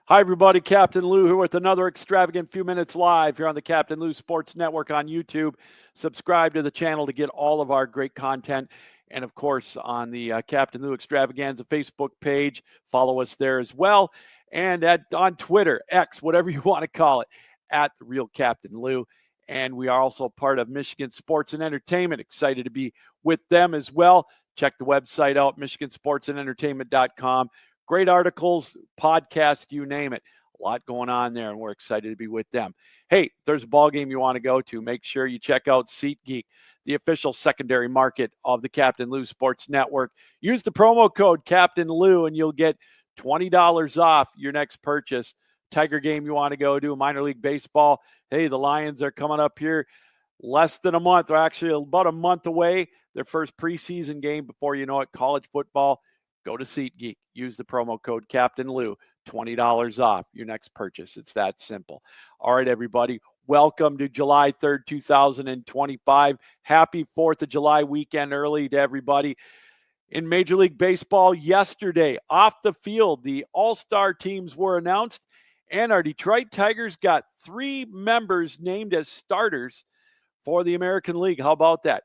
Hi, everybody. Captain Lou here with another extravagant few minutes live here on the Captain Lou Sports Network on YouTube. Subscribe to the channel to get all of our great content. And, of course, on the Captain Lou Extravaganza Facebook page, follow us there as well. And on Twitter, X, whatever you want to call it, at The Real Captain Lou. And we are also part of Michigan Sports and Entertainment. Excited to be with them as well. Check the website out, michigansportsandentertainment.com. Great articles, podcasts, you name it. A lot going on there, and we're excited to be with them. Hey, if there's a ball game you want to go to, make sure you check out SeatGeek, the official secondary market of the Captain Lou Sports Network. Use the promo code Captain Lou, and you'll get $20 off your next purchase. Tiger game you want to go to, minor league baseball. Hey, the Lions are coming up here less than a month. They're actually about a month away. Their first preseason game before you know it, college football. Go to SeatGeek. Use the promo code Captain Lou. $20 off your next purchase. It's that simple. All right, everybody. Welcome to July 3rd, 2025. Happy 4th of July weekend early to everybody. In Major League Baseball yesterday, off the field, the All-Star teams were announced, and our Detroit Tigers got 3 members named as starters for the American League. How about that?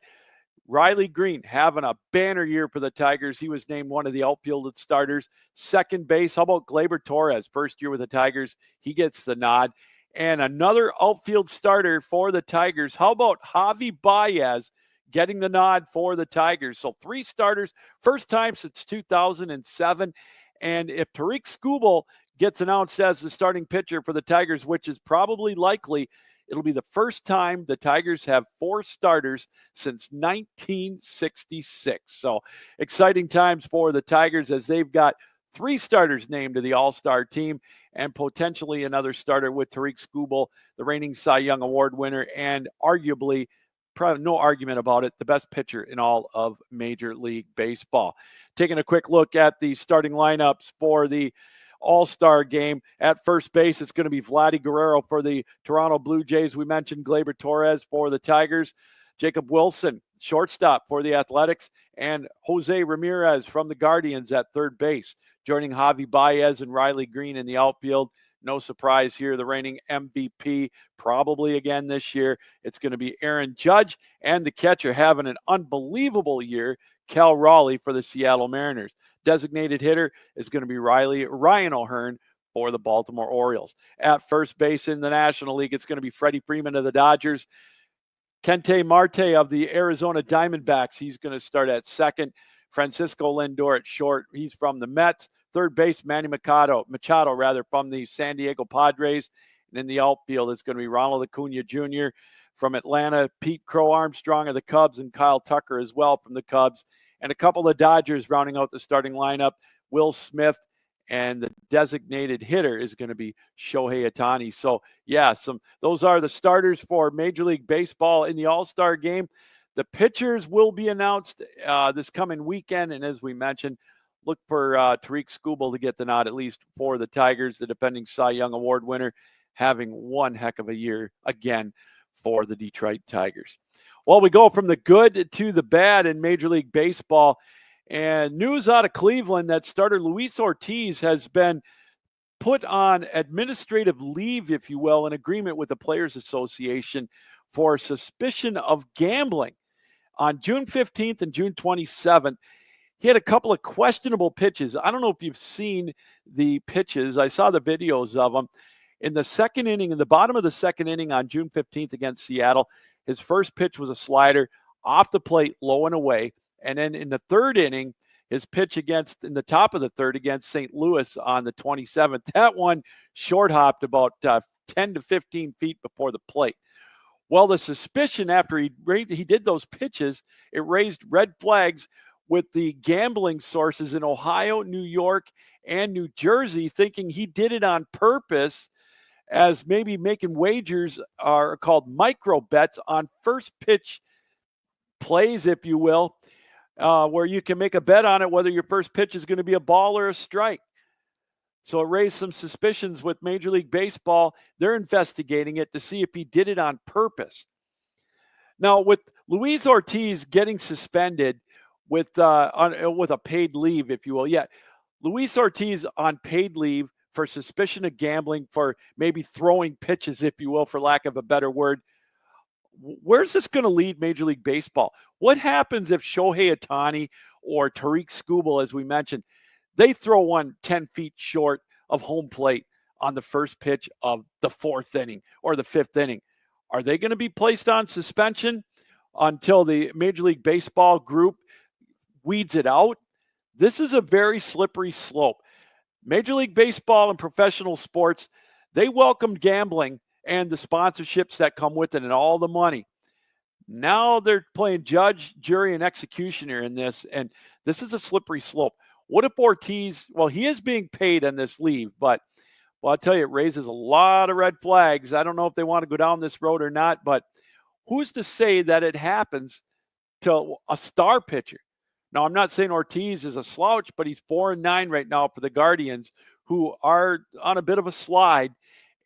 Riley Green having a banner year for the Tigers. He was named one of the outfielded starters. Second base, how about Gleyber Torres? First year with the Tigers. He gets the nod. And another outfield starter for the Tigers. How about Javi Baez getting the nod for the Tigers? So 3 starters, first time since 2007. And if Tariq Skubal gets announced as the starting pitcher for the Tigers, which is probably likely, it'll be the first time the Tigers have 4 starters since 1966. So exciting times for the Tigers as they've got 3 starters named to the All-Star team and potentially another starter with Tariq Skubal, the reigning Cy Young Award winner, and arguably, probably no argument about it, the best pitcher in all of Major League Baseball. Taking a quick look at the starting lineups for the All-Star game. At first base, it's going to be Vladdy Guerrero for the Toronto Blue Jays. We mentioned Gleyber Torres for the Tigers, Jacob Wilson, shortstop for the Athletics, and Jose Ramirez from the Guardians at third base, joining Javi Baez and Riley Green in the outfield. No surprise here, the reigning MVP, probably again this year. It's going to be Aaron Judge, and the catcher having an unbelievable year, Cal Raleigh for the Seattle Mariners. Designated hitter is going to be Ryan O'Hearn for the Baltimore Orioles. At first base in the National League, it's going to be Freddie Freeman of the Dodgers. Kente Marte of the Arizona Diamondbacks, he's going to start at second. Francisco Lindor at short, he's from the Mets. Third base, Manny Machado from the San Diego Padres. And in the outfield, it's going to be Ronald Acuna Jr. from Atlanta, Pete Crow Armstrong of the Cubs, and Kyle Tucker as well from the Cubs. And a couple of Dodgers rounding out the starting lineup, Will Smith, and the designated hitter is going to be Shohei Ohtani. So, yeah, those are the starters for Major League Baseball in the All-Star game. The pitchers will be announced this coming weekend, and as we mentioned, look for Tariq Skubal to get the nod, at least for the Tigers, the defending Cy Young Award winner, having one heck of a year again for the Detroit Tigers. Well, we go from the good to the bad in Major League Baseball. And news out of Cleveland that starter Luis Ortiz has been put on administrative leave, if you will, in agreement with the Players Association for suspicion of gambling. On June 15th and June 27th, he had a couple of questionable pitches. I don't know if you've seen the pitches. I saw the videos of them. In the second inning, in the bottom of the second inning on June 15th against Seattle, his first pitch was a slider off the plate, low and away. And then in the third inning, his pitch in the top of the third against St. Louis on the 27th, that one short hopped about 10 to 15 feet before the plate. Well, the suspicion after he did those pitches, it raised red flags with the gambling sources in Ohio, New York, and New Jersey, thinking he did it on purpose, as maybe making wagers are called micro bets on first pitch plays, if you will, where you can make a bet on it whether your first pitch is going to be a ball or a strike. So it raised some suspicions with Major League Baseball. They're investigating it to see if he did it on purpose. Now, with Luis Ortiz getting suspended with a paid leave, if you will. Yeah, Luis Ortiz on paid leave for suspicion of gambling, for maybe throwing pitches, if you will, for lack of a better word. Where's this going to lead Major League Baseball? What happens if Shohei Ohtani or Tariq Skubal, as we mentioned, they throw one 10 feet short of home plate on the first pitch of the fourth inning or the fifth inning? Are they going to be placed on suspension until the Major League Baseball group weeds it out? This is a very slippery slope. Major League Baseball and professional sports, they welcomed gambling and the sponsorships that come with it and all the money. Now they're playing judge, jury, and executioner in this, and this is a slippery slope. What if Ortiz, well, he is being paid on this leave, but well, I'll tell you, it raises a lot of red flags. I don't know if they want to go down this road or not, but who's to say that it happens to a star pitcher? Now, I'm not saying Ortiz is a slouch, but he's 4-9 right now for the Guardians, who are on a bit of a slide.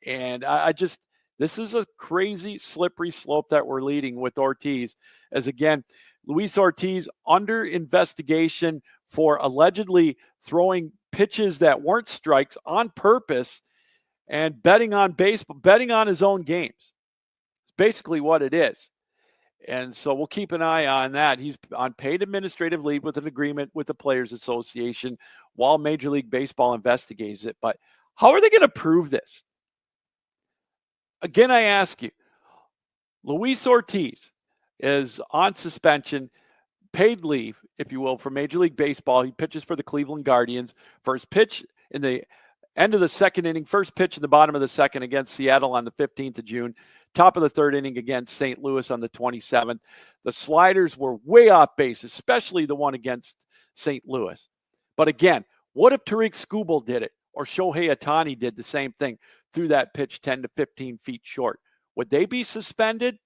And this is a crazy, slippery slope that we're leading with Ortiz. As again, Luis Ortiz under investigation for allegedly throwing pitches that weren't strikes on purpose and betting on baseball, betting on his own games. It's basically what it is. And so we'll keep an eye on that. He's on paid administrative leave with an agreement with the Players Association while Major League Baseball investigates it. But how are they going to prove this? Again, I ask you, Luis Ortiz is on suspension, paid leave, if you will, for Major League Baseball. He pitches for the Cleveland Guardians. First pitch in the end of the second inning, first pitch in the bottom of the second against Seattle on the 15th of June. Top of the third inning against St. Louis on the 27th. The sliders were way off base, especially the one against St. Louis. But again, what if Tariq Skubal did it or Shohei Ohtani did the same thing, threw that pitch 10 to 15 feet short? Would they be suspended?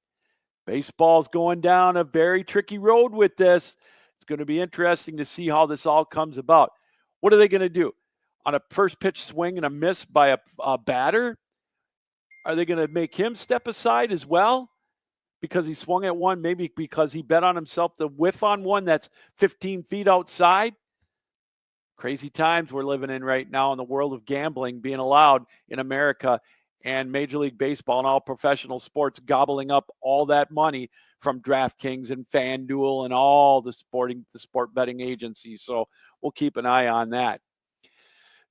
Baseball's going down a very tricky road with this. It's going to be interesting to see how this all comes about. What are they going to do? On a first pitch swing and a miss by a batter? Are they going to make him step aside as well because he swung at one, maybe because he bet on himself to whiff on one that's 15 feet outside? Crazy times we're living in right now in the world of gambling being allowed in America, and Major League Baseball and all professional sports gobbling up all that money from DraftKings and FanDuel and all the sport betting agencies. So we'll keep an eye on that.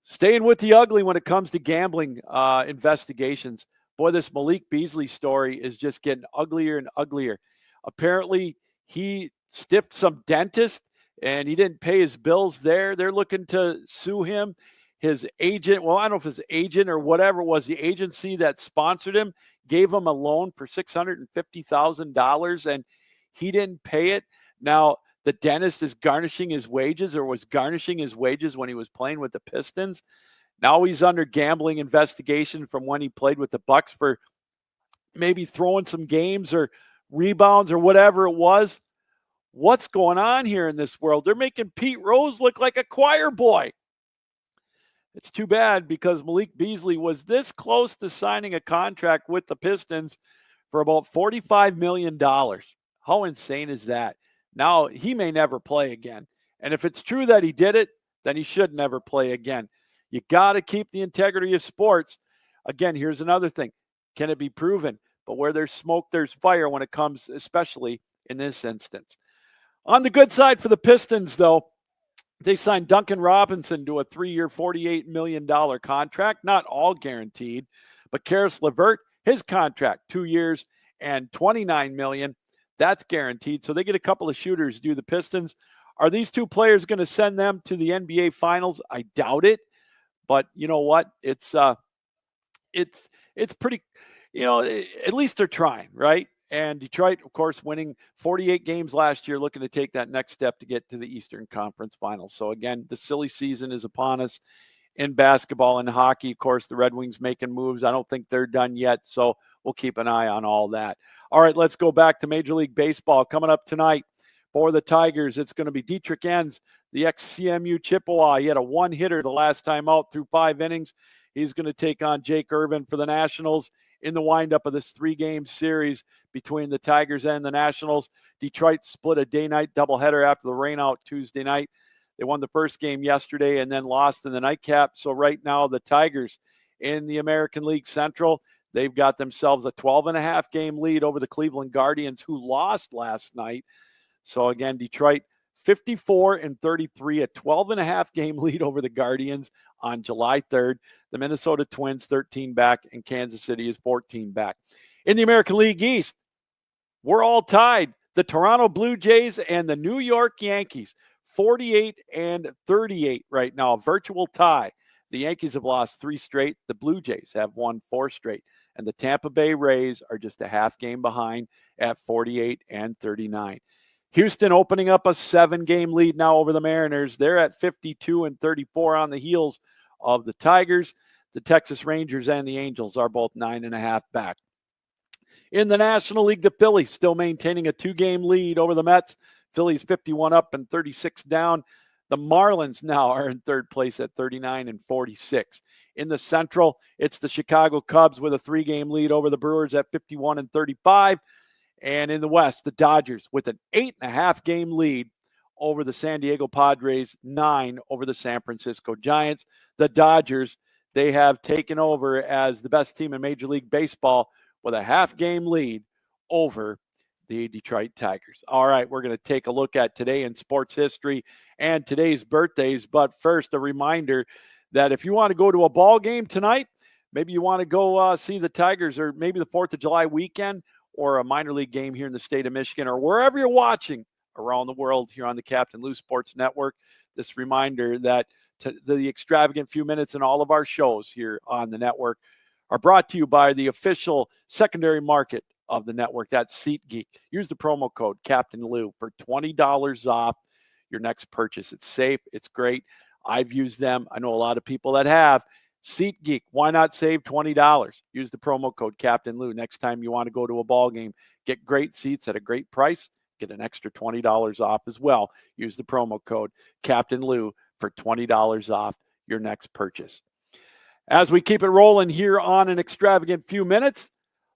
Staying with the ugly when it comes to gambling investigations. Boy, this Malik Beasley story is just getting uglier and uglier. Apparently, he stiffed some dentist and he didn't pay his bills there. They're looking to sue him. His agent, well, I don't know if his agent or whatever it was, the agency that sponsored him gave him a loan for $650,000 and he didn't pay it. Now, the dentist is garnishing his wages or was garnishing his wages when he was playing with the Pistons. Now he's under gambling investigation from when he played with the Bucks for maybe throwing some games or rebounds or whatever it was. What's going on here in this world? They're making Pete Rose look like a choir boy. It's too bad because Malik Beasley was this close to signing a contract with the Pistons for about $45 million. How insane is that? Now he may never play again. And if it's true that he did it, then he should never play again. You got to keep the integrity of sports. Again, here's another thing. Can it be proven? But where there's smoke, there's fire when it comes, especially in this instance. On the good side for the Pistons, though, they signed Duncan Robinson to a 3-year, $48 million contract. Not all guaranteed, but Karis LeVert, his contract, 2 years and $29 million. That's guaranteed. So they get a couple of shooters, do the Pistons. Are these two players going to send them to the NBA Finals? I doubt it. But you know what? It's pretty, at least they're trying, right? And Detroit, of course, winning 48 games last year, looking to take that next step to get to the Eastern Conference Finals. So again, the silly season is upon us in basketball and hockey. Of course, the Red Wings making moves. I don't think they're done yet. So we'll keep an eye on all that. All right, let's go back to Major League Baseball. Coming up tonight for the Tigers, it's going to be Dietrich Enns, the ex-CMU Chippewa. He had a one-hitter the last time out through 5 innings. He's going to take on Jake Irvin for the Nationals in the windup of this 3-game series between the Tigers and the Nationals. Detroit split a day-night doubleheader after the rainout Tuesday night. They won the first game yesterday and then lost in the nightcap. So right now the Tigers in the American League Central, they've got themselves a 12.5 game lead over the Cleveland Guardians, who lost last night. So again, Detroit 54-33, a 12.5 game lead over the Guardians on July 3rd. The Minnesota Twins 13 back, and Kansas City is 14 back. In the American League East, we're all tied. The Toronto Blue Jays and the New York Yankees, 48-38 right now, a virtual tie. The Yankees have lost 3 straight. The Blue Jays have won 4 straight. And the Tampa Bay Rays are just a half game behind at 48-39. Houston opening up a 7-game lead now over the Mariners. They're at 52-34 on the heels of the Tigers. The Texas Rangers and the Angels are both 9.5 back. In the National League, the Phillies still maintaining a 2-game lead over the Mets. Phillies 51 up and 36 down. The Marlins now are in third place at 39-46. In the Central, it's the Chicago Cubs with a 3-game lead over the Brewers at 51-35. And in the West, the Dodgers with an 8.5 game lead over the San Diego Padres, 9 over the San Francisco Giants. The Dodgers, they have taken over as the best team in Major League Baseball with a half-game lead over the Detroit Tigers. All right, we're going to take a look at today in sports history and today's birthdays. But first, a reminder that if you want to go to a ball game tonight, maybe you want to go see the Tigers, or maybe the 4th of July weekend, or a minor league game here in the state of Michigan, or wherever you're watching around the world here on the Captain Lou Sports Network, this reminder that the extravagant few minutes and all of our shows here on the network are brought to you by the official secondary market of the network. That's SeatGeek. Use the promo code Captain Lou for $20 off your next purchase. It's safe. It's great. I've used them. I know a lot of people that have. SeatGeek. Why not save $20? Use the promo code Captain Lou. Next time you want to go to a ball game, get great seats at a great price. Get an extra $20 off as well. Use the promo code Captain Lou for $20 off your next purchase. As we keep it rolling here on an extravagant few minutes,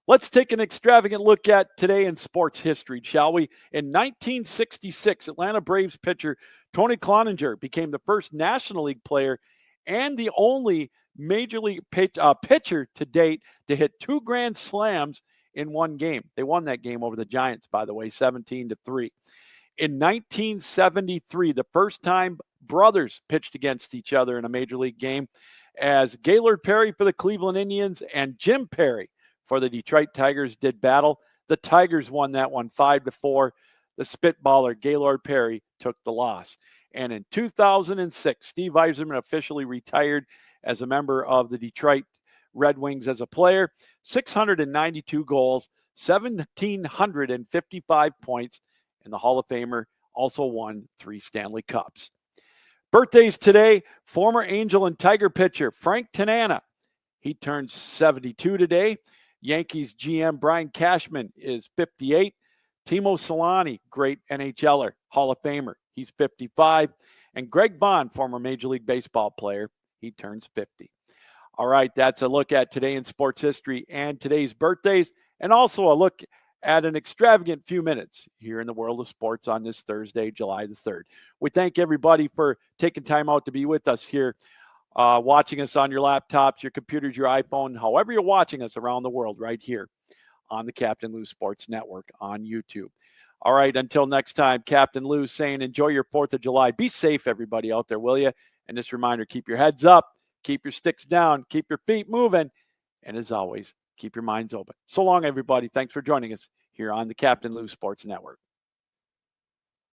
let's take an extravagant look at today in sports history, shall we? In 1966, Atlanta Braves pitcher Tony Cloninger became the first National League player and the only Major League pitcher to date to hit 2 grand slams in one game. They won that game over the Giants, by the way, 17-3. In 1973, the first time brothers pitched against each other in a Major League game, as Gaylord Perry for the Cleveland Indians and Jim Perry for the Detroit Tigers did battle. The Tigers won that one 5-4. The spitballer Gaylord Perry took the loss. And in 2006, Steve Yzerman officially retired as a member of the Detroit Red Wings as a player. 692 goals, 1,755 points, and the Hall of Famer also won 3 Stanley Cups. Birthdays today, former Angel and Tiger pitcher Frank Tanana. He turns 72 today. Yankees GM Brian Cashman is 58. Timo Solani, great NHLer, Hall of Famer. He's 55. And Greg Bond, former Major League Baseball player, he turns 50. All right, that's a look at today in sports history and today's birthdays, and also a look at an extravagant few minutes here in the world of sports on this Thursday, July the 3rd. We thank everybody for taking time out to be with us here, watching us on your laptops, your computers, your iPhone, however you're watching us around the world, right here on the Captain Lou Sports Network on YouTube. All right, until next time, Captain Lou saying enjoy your 4th of July. Be safe, everybody out there, will you? And this reminder, keep your heads up, keep your sticks down, keep your feet moving, and as always, keep your minds open. So long, everybody. Thanks for joining us here on the Captain Lou Sports Network.